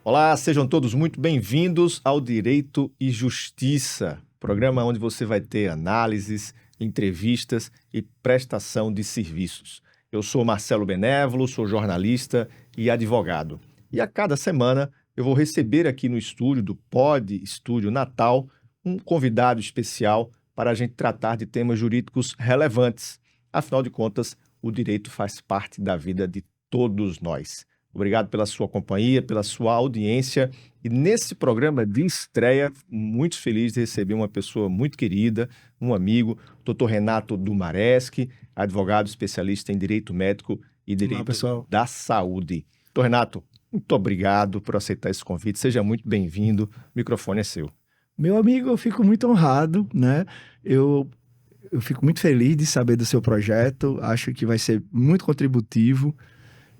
Olá, sejam todos muito bem-vindos ao Direito e Justiça, programa onde você vai ter análises, entrevistas e prestação de serviços. Eu sou Marcelo Benévolo, sou jornalista e advogado. E a cada semana eu vou receber aqui no estúdio do Pod Estúdio Natal um convidado especial para a gente tratar de temas jurídicos relevantes. Afinal de contas, o direito faz parte da vida de todos nós. Obrigado pela sua companhia, pela sua audiência. E nesse programa de estreia, muito feliz de receber uma pessoa muito querida, um amigo, Dr. Renato Dumareschi, advogado especialista em Direito Médico e Direito da Saúde. Dr. Renato, muito obrigado por aceitar esse convite. Seja muito bem-vindo. O microfone é seu. Meu amigo, eu fico muito honrado, né? Eu fico muito feliz de saber do seu projeto. Acho que vai ser muito contributivo.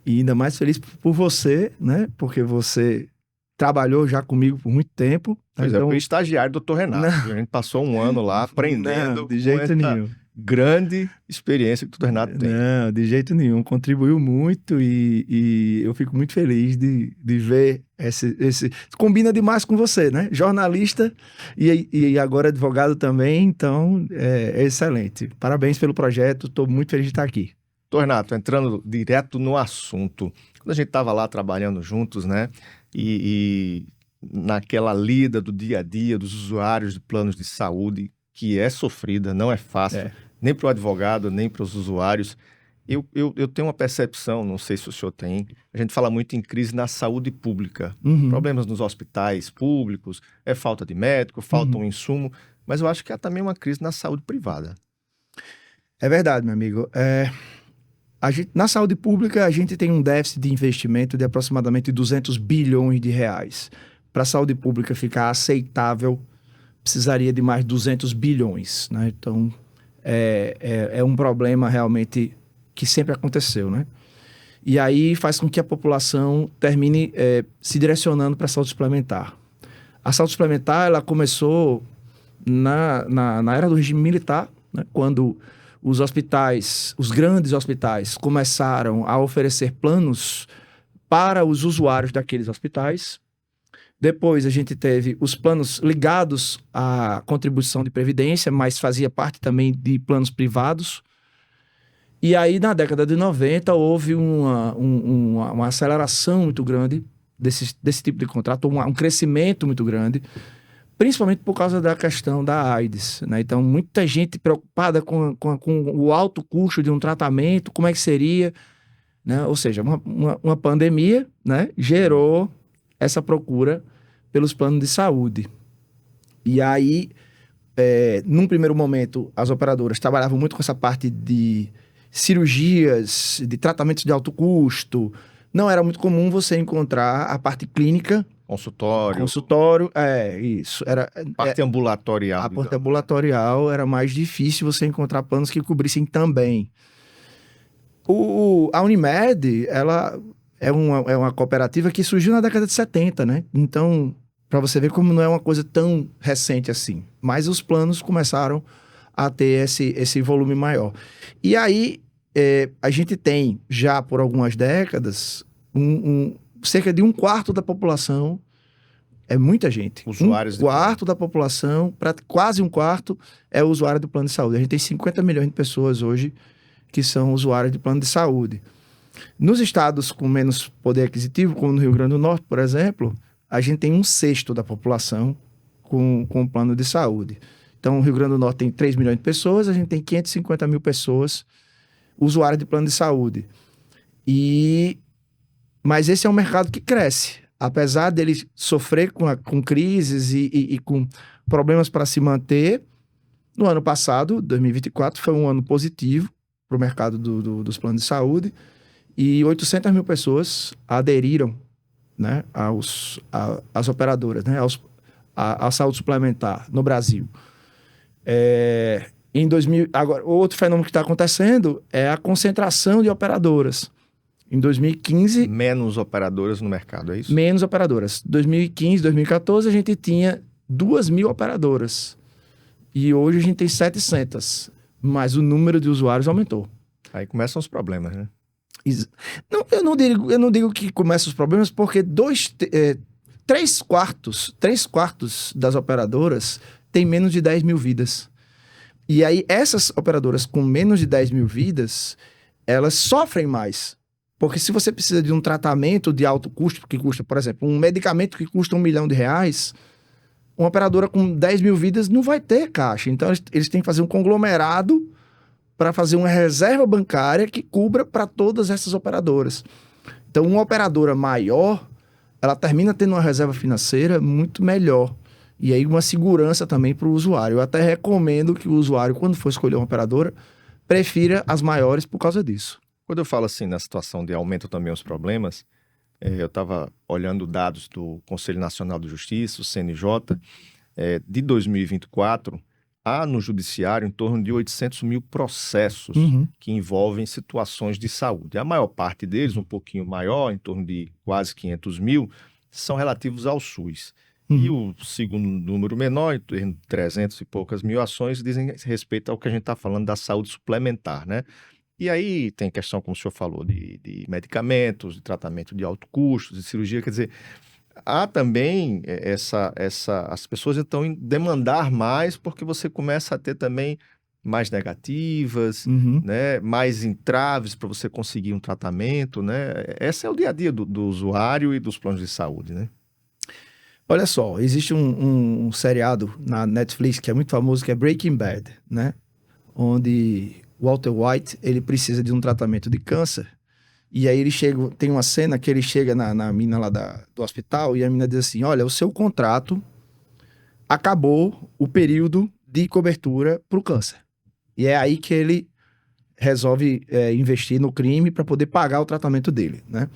E ainda mais feliz por você, né? Porque você trabalhou já comigo por muito tempo. Pois então... eu fui estagiário do Dr. Renato. A gente passou um ano lá aprendendo. Não, de jeito nenhum. Grande experiência que o Dr. Renato tem. Não, de jeito nenhum. Contribuiu muito e eu fico muito feliz de ver esse... Combina demais com você, né? Jornalista e agora advogado também. Então, é excelente. Parabéns pelo projeto. Estou muito feliz de estar aqui. Dr. Renato, entrando direto no assunto, quando a gente estava lá trabalhando juntos, né, e naquela lida do dia a dia dos usuários de planos de saúde, que é sofrida, não é fácil, nem para o advogado, nem para os usuários, eu tenho uma percepção, não sei se o senhor tem, a gente fala muito em crise na saúde pública, problemas nos hospitais públicos, é falta de médico, falta um insumo, mas eu acho que há também uma crise na saúde privada. É verdade, meu amigo. Na saúde pública, a gente tem um déficit de investimento de aproximadamente 200 bilhões de reais. Para a saúde pública ficar aceitável, precisaria de mais 200 bilhões, né? Então, é um problema realmente que sempre aconteceu, né? E aí faz com que a população termine se direcionando para a saúde suplementar. A saúde suplementar, ela começou na era do regime militar, né? Quando os hospitais, os grandes hospitais, começaram a oferecer planos para os usuários daqueles hospitais. Depois a gente teve os planos ligados à contribuição de previdência, mas fazia parte também de planos privados. E aí, na década de 90, houve uma aceleração muito grande desse tipo de contrato, um crescimento muito grande, principalmente por causa da questão da AIDS, né? Então, muita gente preocupada com o alto custo de um tratamento, como é que seria, né? Ou seja, uma pandemia, né, gerou essa procura pelos planos de saúde. E aí, num primeiro momento, as operadoras trabalhavam muito com essa parte de cirurgias, de tratamentos de alto custo. Não era muito comum você encontrar a parte clínica. Consultório, isso. Parte ambulatorial. A parte ambulatorial era mais difícil você encontrar planos que cobrissem também. A Unimed, ela é uma cooperativa que surgiu na década de 70, né? Então, para você ver como não é uma coisa tão recente assim. Mas os planos começaram a ter esse volume maior. E aí, a gente tem, já por algumas décadas, cerca de 1/4 da população, é muita gente. Usuários 1/4 da população, quase 1/4, é usuário do plano de saúde. A gente tem 50 milhões de pessoas hoje que são usuários de plano de saúde. Nos estados com menos poder aquisitivo, como no Rio Grande do Norte, por exemplo, a gente tem 1/6 da população com plano de saúde. Então, o Rio Grande do Norte tem 3 milhões de pessoas, a gente tem 550 mil pessoas usuários de plano de saúde. Mas esse é um mercado que cresce. Apesar dele sofrer com crises e com problemas para se manter, no ano passado, 2024, foi um ano positivo para o mercado dos planos de saúde e 800 mil pessoas aderiram, né, às operadoras, né, à saúde suplementar no Brasil. Agora, outro fenômeno que está acontecendo é a concentração de operadoras. Em 2015... Menos operadoras no mercado, é isso? Menos operadoras. 2015, 2014, a gente tinha 2.000 operadoras. E hoje a gente tem 700. Mas o número de usuários aumentou. Aí começam os problemas, né? Não, eu não digo que começam os problemas, porque 3 quartos das operadoras têm menos de 10 mil vidas. E aí, essas operadoras com menos de 10 mil vidas, elas sofrem mais. Porque se você precisa de um tratamento de alto custo, que custa, por exemplo, um medicamento que custa R$1 milhão, uma operadora com 10 mil vidas não vai ter caixa. Então, eles têm que fazer um conglomerado para fazer uma reserva bancária que cubra para todas essas operadoras. Então, uma operadora maior, ela termina tendo uma reserva financeira muito melhor. E aí, uma segurança também para o usuário. Eu até recomendo que o usuário, quando for escolher uma operadora, prefira as maiores por causa disso. Quando eu falo assim na situação de aumento também os problemas, eu estava olhando dados do Conselho Nacional de Justiça, o CNJ, de 2024, há no judiciário em torno de 800 mil processos que envolvem situações de saúde. A maior parte deles, um pouquinho maior, em torno de quase 500 mil, são relativos ao SUS. E o segundo número menor, em torno de 300 e poucas mil ações, dizem respeito ao que a gente está falando da saúde suplementar, né? E aí tem questão, como o senhor falou, de medicamentos, de tratamento de alto custo, de cirurgia, quer dizer, há também as pessoas então em demandar mais porque você começa a ter também mais negativas, né, mais entraves para você conseguir um tratamento, né? Esse é o dia a dia do usuário e dos planos de saúde, né? Olha só, existe um seriado na Netflix que é muito famoso, que é Breaking Bad, né? Onde Walter White, ele precisa de um tratamento de câncer. E aí tem uma cena que ele chega na mina lá do hospital e a mina diz assim, olha, o seu contrato acabou o período de cobertura para o câncer. E é aí que ele resolve investir no crime para poder pagar o tratamento dele, né?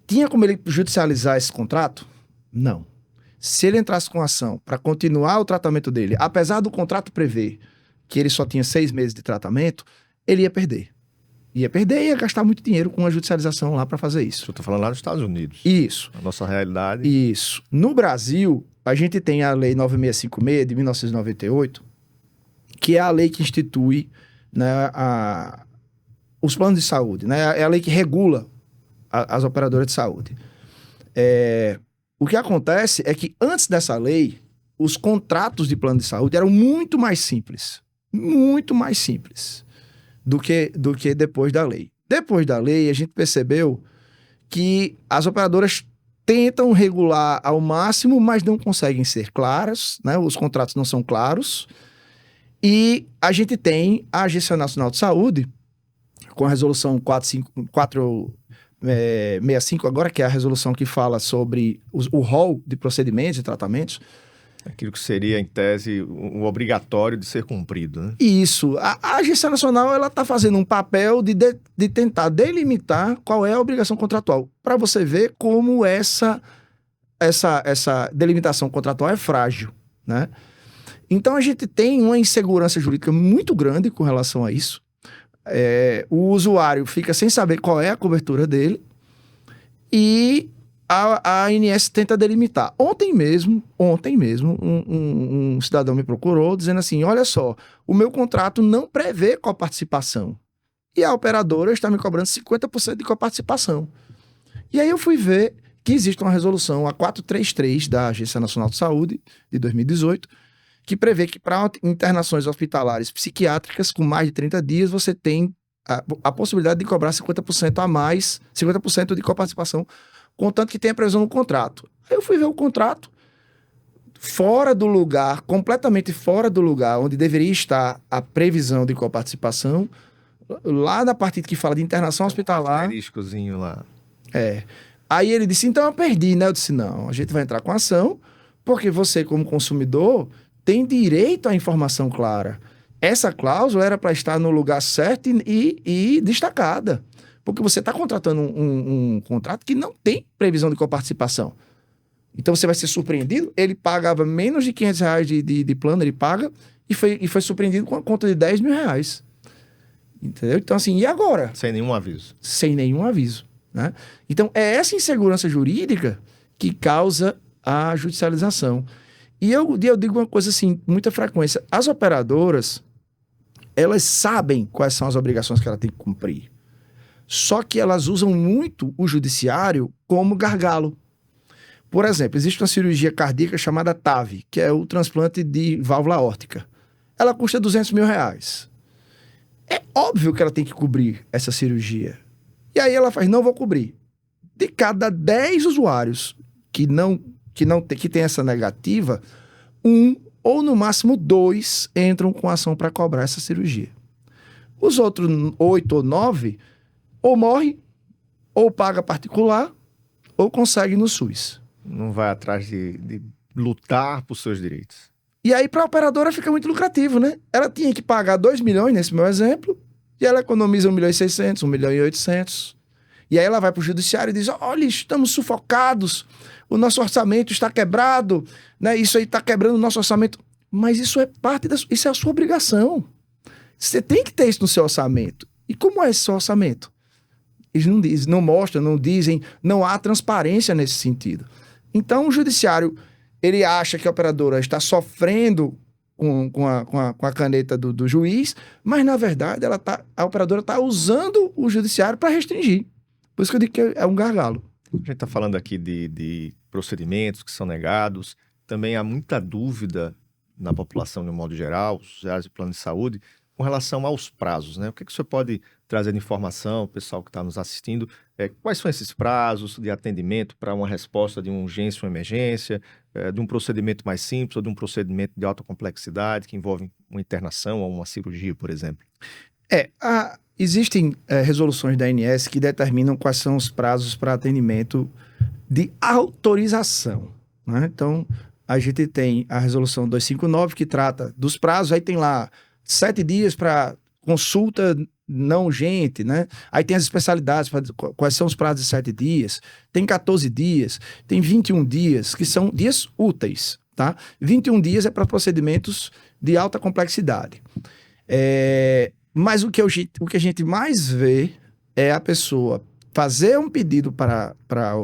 Tinha como ele judicializar esse contrato? Não. Se ele entrasse com ação para continuar o tratamento dele, apesar do contrato prever que ele só tinha 6 meses de tratamento, ele ia perder. Ia perder e ia gastar muito dinheiro com a judicialização lá para fazer isso. Eu estou falando lá nos Estados Unidos. Isso. A nossa realidade. Isso. No Brasil, a gente tem a Lei 9656 de 1998, que é a lei que institui, né, os planos de saúde, né? É a lei que regula as operadoras de saúde. O que acontece é que antes dessa lei, os contratos de plano de saúde eram muito mais simples do que depois da lei. Depois da lei, a gente percebeu que as operadoras tentam regular ao máximo, mas não conseguem ser claras, né? Os contratos não são claros. E a gente tem a Agência Nacional de Saúde, com a resolução 465 agora, que é a resolução que fala sobre o rol de procedimentos e tratamentos. Aquilo que seria, em tese, um obrigatório de ser cumprido, né? Isso. A Agência Nacional, ela está fazendo um papel de tentar delimitar qual é a obrigação contratual, para você ver como essa delimitação contratual é frágil, né? Então, a gente tem uma insegurança jurídica muito grande com relação a isso. O usuário fica sem saber qual é a cobertura dele e a ANS tenta delimitar. Ontem mesmo, um cidadão me procurou dizendo assim, olha só, o meu contrato não prevê coparticipação. E a operadora está me cobrando 50% de coparticipação. E aí eu fui ver que existe uma resolução, a 433 da Agência Nacional de Saúde, de 2018, que prevê que para internações hospitalares psiquiátricas com mais de 30 dias, você tem a possibilidade de cobrar 50% a mais, 50% de coparticipação, contanto que tenha previsão no contrato. Aí eu fui ver o contrato, fora do lugar, completamente fora do lugar onde deveria estar a previsão de coparticipação, lá na parte que fala de internação hospitalar. Asteriscozinho lá. Aí ele disse, então eu perdi, né? Eu disse, não, a gente vai entrar com ação, porque você, como consumidor, tem direito à informação clara. Essa cláusula era para estar no lugar certo e destacada. Porque você está contratando um contrato que não tem previsão de coparticipação. Então você vai ser surpreendido. Ele pagava menos de R$500 de plano, ele paga, e foi surpreendido com a conta de R$10 mil. Entendeu? Então, assim, e agora? Sem nenhum aviso. Sem nenhum aviso, né? Então, é essa insegurança jurídica que causa a judicialização. E eu digo uma coisa assim, com muita frequência. As operadoras, elas sabem quais são as obrigações que ela tem que cumprir. Só que elas usam muito o judiciário como gargalo. Por exemplo, existe uma cirurgia cardíaca chamada TAV, que é o transplante de válvula aórtica. Ela custa R$200.000. É óbvio que ela tem que cobrir essa cirurgia. E aí ela faz, não vou cobrir. De cada 10 usuários que tem essa negativa, 1 ou no máximo 2 entram com ação para cobrar essa cirurgia. Os outros 8 ou 9 ou morre, ou paga particular, ou consegue no SUS. Não vai atrás de lutar por seus direitos. E aí, para a operadora, fica muito lucrativo, né? Ela tinha que pagar 2 milhões, nesse meu exemplo, e ela economiza 1.600.000, 1.800.000. E aí ela vai para o judiciário e diz, olha, estamos sufocados, o nosso orçamento está quebrado, né? Isso aí está quebrando o nosso orçamento. Mas isso é parte isso é a sua obrigação. Você tem que ter isso no seu orçamento. E como é esse seu orçamento? Eles não dizem, não mostram, não dizem, não há transparência nesse sentido. Então, o judiciário, ele acha que a operadora está sofrendo com a caneta do juiz, mas, na verdade, a operadora está usando o judiciário para restringir. Por isso que eu digo que é um gargalo. A gente está falando aqui de procedimentos que são negados. Também há muita dúvida na população, de um modo geral, os usuários de plano de saúde, com relação aos prazos, né? O que o senhor pode trazer de informação, o pessoal que está nos assistindo, quais são esses prazos de atendimento para uma resposta de uma urgência ou emergência, de um procedimento mais simples ou de um procedimento de alta complexidade que envolve uma internação ou uma cirurgia, por exemplo? Existem resoluções da ANS que determinam quais são os prazos para atendimento de autorização, né? Então, a gente tem a resolução 259 que trata dos prazos, aí tem lá 7 dias para consulta não urgente, né? Aí tem as especialidades, quais são os prazos de 7 dias, tem 14 dias, tem 21 dias, que são dias úteis, tá? 21 dias é para procedimentos de alta complexidade. Mas o que a gente mais vê é a pessoa fazer um pedido para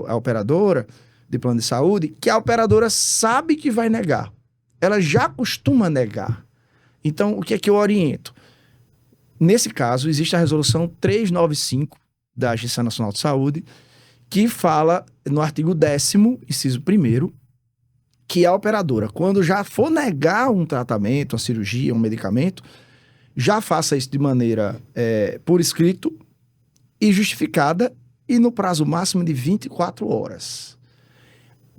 a operadora de plano de saúde que a operadora sabe que vai negar. Ela já costuma negar. Então, o que é que eu oriento? Nesse caso, existe a resolução 395 da Agência Nacional de Saúde, que fala no artigo 10º, inciso 1º, que a operadora, quando já for negar um tratamento, uma cirurgia, um medicamento, já faça isso de maneira por escrito e justificada e no prazo máximo de 24 horas.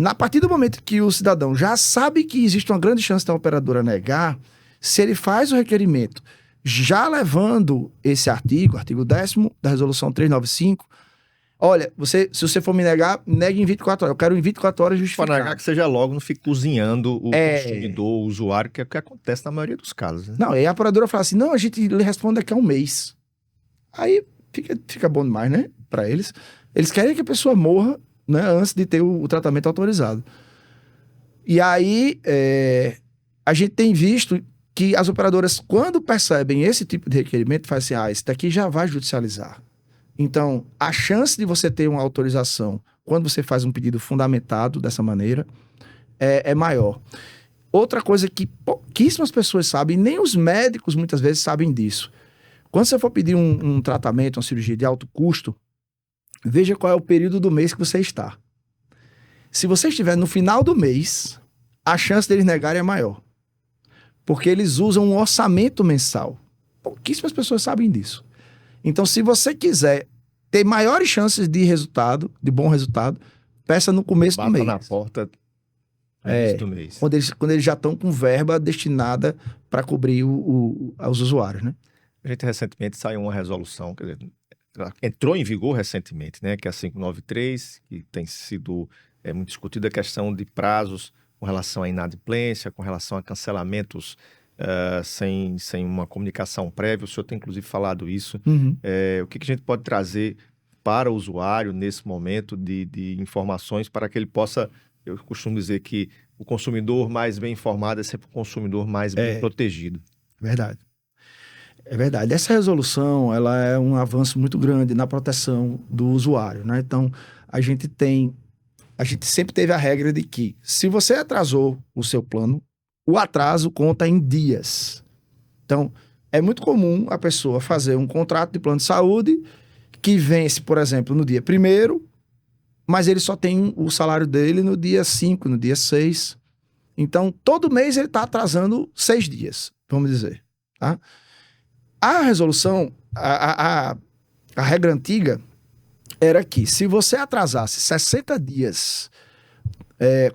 A partir do momento que o cidadão já sabe que existe uma grande chance da operadora negar, se ele faz o requerimento já levando esse artigo 10º da resolução 395, olha, se você for me negar, negue em 24 horas. Eu quero em 24 horas justificar. Para negar que seja logo, não fique cozinhando o consumidor, o usuário, que é o que acontece na maioria dos casos, né? Não, aí a operadora fala assim, não, a gente lhe responde daqui a um mês. Aí fica bom demais, né? Para eles. Eles querem que a pessoa morra, né, antes de ter o tratamento autorizado. E aí, a gente tem visto que as operadoras, quando percebem esse tipo de requerimento, fazem assim, esse daqui já vai judicializar. Então, a chance de você ter uma autorização quando você faz um pedido fundamentado dessa maneira é maior. Outra coisa que pouquíssimas pessoas sabem, nem os médicos muitas vezes sabem disso. Quando você for pedir um tratamento, uma cirurgia de alto custo, veja qual é o período do mês que você está. Se você estiver no final do mês, a chance deles negarem é maior. Porque eles usam um orçamento mensal. Pouquíssimas pessoas sabem disso. Então, se você quiser ter maiores chances de resultado, de bom resultado, peça no começo do mês. Bata na porta antes do mês. Quando eles já estão com verba destinada para cobrir os usuários, né? A gente recentemente saiu uma resolução, quer dizer, entrou em vigor recentemente, né? Que é a 593, que tem sido muito discutida a questão de prazos com relação à inadimplência, com relação a cancelamentos sem uma comunicação prévia. O senhor tem, inclusive, falado isso. Uhum. O que a gente pode trazer para o usuário nesse momento de informações para que ele possa... Eu costumo dizer que o consumidor mais bem informado é sempre o consumidor mais bem protegido. Verdade. É verdade. Essa resolução, ela é um avanço muito grande na proteção do usuário, né? Então, a gente sempre teve a regra de que, se você atrasou o seu plano, o atraso conta em dias. Então, é muito comum a pessoa fazer um contrato de plano de saúde que vence, por exemplo, no dia 1º, mas ele só tem o salário dele no dia 5, no dia 6. Então, todo mês ele está atrasando 6 dias, vamos dizer. Tá? A resolução, a regra antiga era que se você atrasasse 60 dias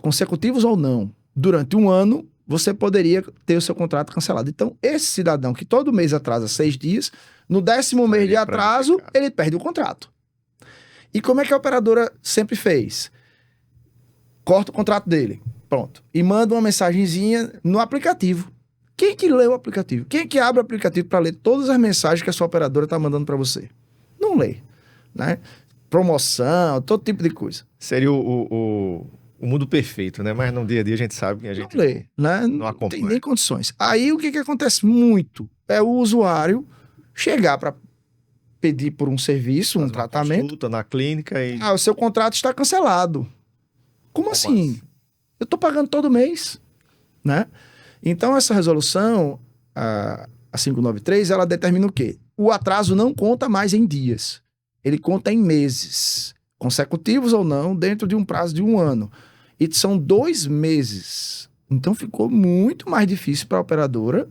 consecutivos ou não durante um ano, você poderia ter o seu contrato cancelado. Então, esse cidadão que todo mês atrasa 6 dias, no 10º mês de atraso, ele perde o contrato. E como é que a operadora sempre fez? Corta o contrato dele, pronto. E manda uma mensagenzinha no aplicativo. Quem que lê o aplicativo? Quem que abre o aplicativo para ler todas as mensagens que a sua operadora está mandando para você? Não lê, né? Promoção, todo tipo de coisa. Seria o mundo perfeito, né? Mas no dia a dia a gente sabe que a gente não lê, né? Não acompanha. Tem nem condições. Aí o que acontece muito é o usuário chegar para pedir por um serviço, um tratamento. Consulta na clínica e... o seu contrato está cancelado. Como assim? Eu estou pagando todo mês, né? Então, essa resolução, a 593, ela determina o quê? O atraso não conta mais em dias. Ele conta em meses, consecutivos ou não, dentro de um prazo de 1 ano. E são 2 meses. Então, ficou muito mais difícil para a operadora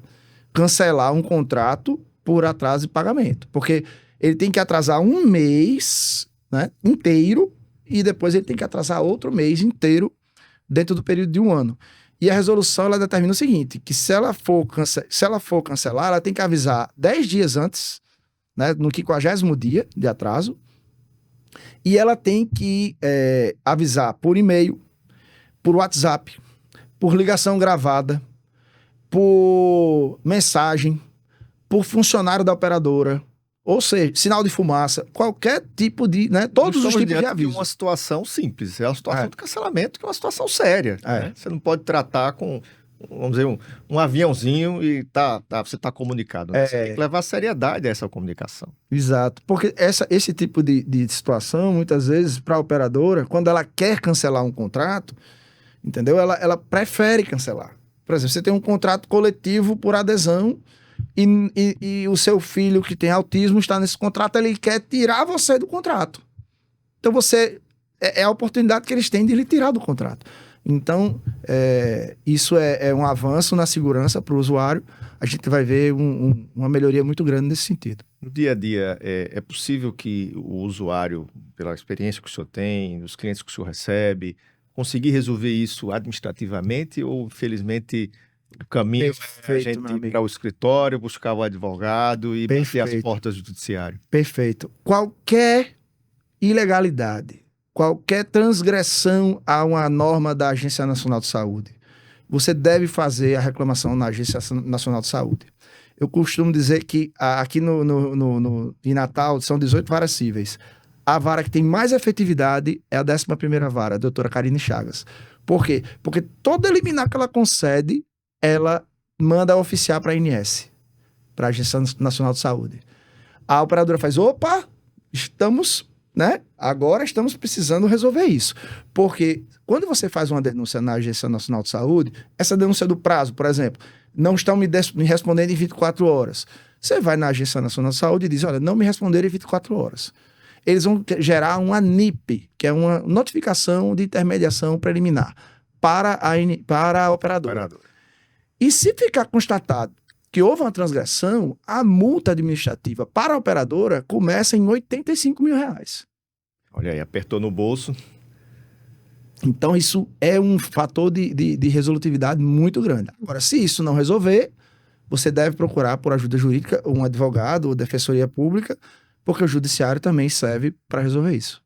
cancelar um contrato por atraso de pagamento. Porque ele tem que atrasar 1 mês, né, inteiro, e depois ele tem que atrasar outro mês inteiro dentro do período de 1 ano. E a resolução, ela determina o seguinte, que se ela for cancelar, ela tem que avisar 10 dias antes, né, no 50º dia de atraso, e ela tem que avisar por e-mail, por WhatsApp, por ligação gravada, por mensagem, por funcionário da operadora, ou seja, sinal de fumaça, qualquer tipo de, né, todos os tipos de aviso. É uma situação simples, é uma situação de cancelamento, que é uma situação séria. Né? Você não pode tratar com, vamos dizer, um aviãozinho e você está comunicado. Né? Você tem que levar seriedade a essa comunicação. Exato, porque esse tipo de situação, muitas vezes, para a operadora, quando ela quer cancelar um contrato, entendeu? Ela prefere cancelar. Por exemplo, você tem um contrato coletivo por adesão, e o seu filho que tem autismo está nesse contrato, ele quer tirar você do contrato. Então é a oportunidade que eles têm de lhe tirar do contrato. Então, isso é um avanço na segurança para o usuário. A gente vai ver uma melhoria muito grande nesse sentido. No dia a dia, é possível que o usuário, pela experiência que o senhor tem, os clientes que o senhor recebe, conseguir resolver isso administrativamente ou, infelizmente... O caminho é a gente ir para o escritório, buscar o advogado e bater as portas do judiciário. Perfeito. Qualquer ilegalidade, qualquer transgressão a uma norma da Agência Nacional de Saúde, você deve fazer a reclamação na Agência Nacional de Saúde. Eu costumo dizer que aqui em Natal são 18 varas cíveis. A vara que tem mais efetividade é a 11ª vara, a doutora Karine Chagas. Por quê? Porque toda liminar que ela concede, ela manda oficiar para a ANS, para a Agência Nacional de Saúde. A operadora faz, opa, agora estamos precisando resolver isso. Porque quando você faz uma denúncia na Agência Nacional de Saúde, essa denúncia do prazo, por exemplo, não estão me respondendo em 24 horas. Você vai na Agência Nacional de Saúde e diz, olha, não me responderam em 24 horas. Eles vão gerar uma NIP, que é uma notificação de intermediação preliminar para a operadora. E se ficar constatado que houve uma transgressão, a multa administrativa para a operadora começa em R$85 mil. Olha aí, apertou no bolso. Então, isso é um fator de resolutividade muito grande. Agora, se isso não resolver, você deve procurar por ajuda jurídica um advogado ou defensoria pública, porque o judiciário também serve para resolver isso.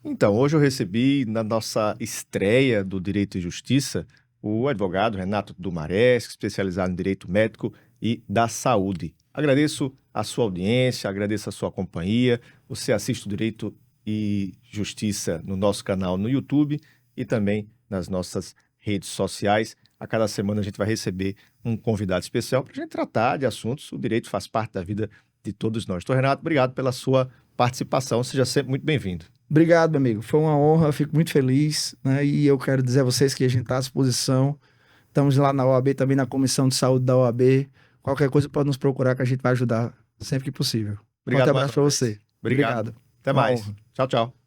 Então, hoje eu recebi, na nossa estreia do Direito e Justiça, o advogado Renato Dumarés, especializado em Direito Médico e da Saúde. Agradeço a sua audiência, agradeço a sua companhia. Você assiste o Direito e Justiça no nosso canal no YouTube e também nas nossas redes sociais. A cada semana a gente vai receber um convidado especial para a gente tratar de assuntos. O direito faz parte da vida de todos nós. Então, Renato, obrigado pela sua participação. Seja sempre muito bem-vindo. Obrigado, meu amigo. Foi uma honra, eu fico muito feliz, né? E eu quero dizer a vocês que a gente está à disposição. Estamos lá na OAB, também na Comissão de Saúde da OAB. Qualquer coisa pode nos procurar que a gente vai ajudar sempre que possível. Obrigado. Um abraço para você. Obrigado. Até mais. Tchau, tchau.